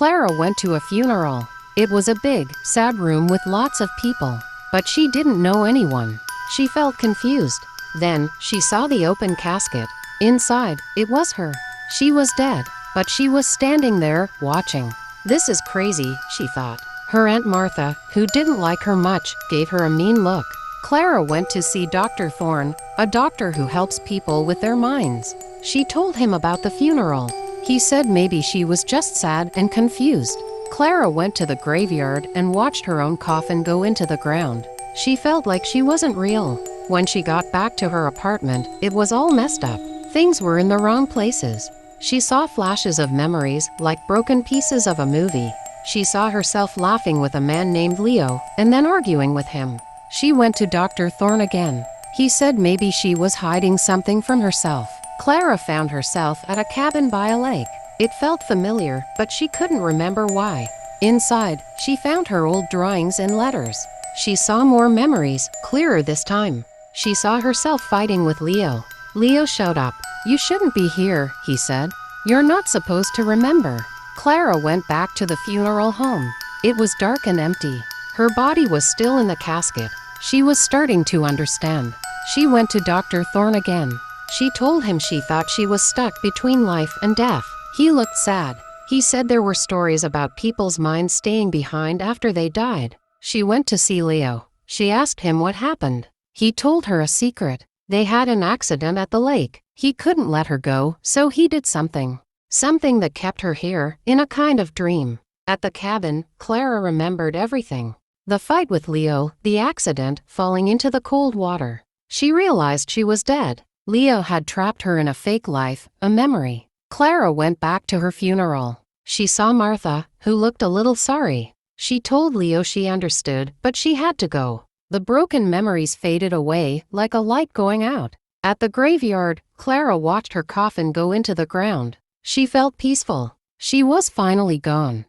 Clara went to a funeral. It was a big, sad room with lots of people, but she didn't know anyone. She felt confused. Then, she saw the open casket. Inside, it was her. She was dead, but she was standing there, watching. This is crazy, she thought. Her Aunt Martha, who didn't like her much, gave her a mean look. Clara went to see Dr. Thorne, a doctor who helps people with their minds. She told him about the funeral. He said maybe she was just sad and confused. Clara went to the graveyard and watched her own coffin go into the ground. She felt like she wasn't real. When she got back to her apartment, it was all messed up. Things were in the wrong places. She saw flashes of memories, like broken pieces of a movie. She saw herself laughing with a man named Leo, and then arguing with him. She went to Dr. Thorne again. He said maybe she was hiding something from herself. Clara found herself at a cabin by a lake. It felt familiar, but she couldn't remember why. Inside, she found her old drawings and letters. She saw more memories, clearer this time. She saw herself fighting with Leo. Leo showed up. "You shouldn't be here," he said. "You're not supposed to remember." Clara went back to the funeral home. It was dark and empty. Her body was still in the casket. She was starting to understand. She went to Dr. Thorne again. She told him she thought she was stuck between life and death. He looked sad. He said there were stories about people's minds staying behind after they died. She went to see Leo. She asked him what happened. He told her a secret. They had an accident at the lake. He couldn't let her go, so he did something. Something that kept her here, in a kind of dream. At the cabin, Clara remembered everything. The fight with Leo, the accident, falling into the cold water. She realized she was dead. Leo had trapped her in a fake life, a memory. Clara went back to her funeral. She saw Martha, who looked a little sorry. She told Leo she understood, but she had to go. The broken memories faded away, like a light going out. At the graveyard, Clara watched her coffin go into the ground. She felt peaceful. She was finally gone.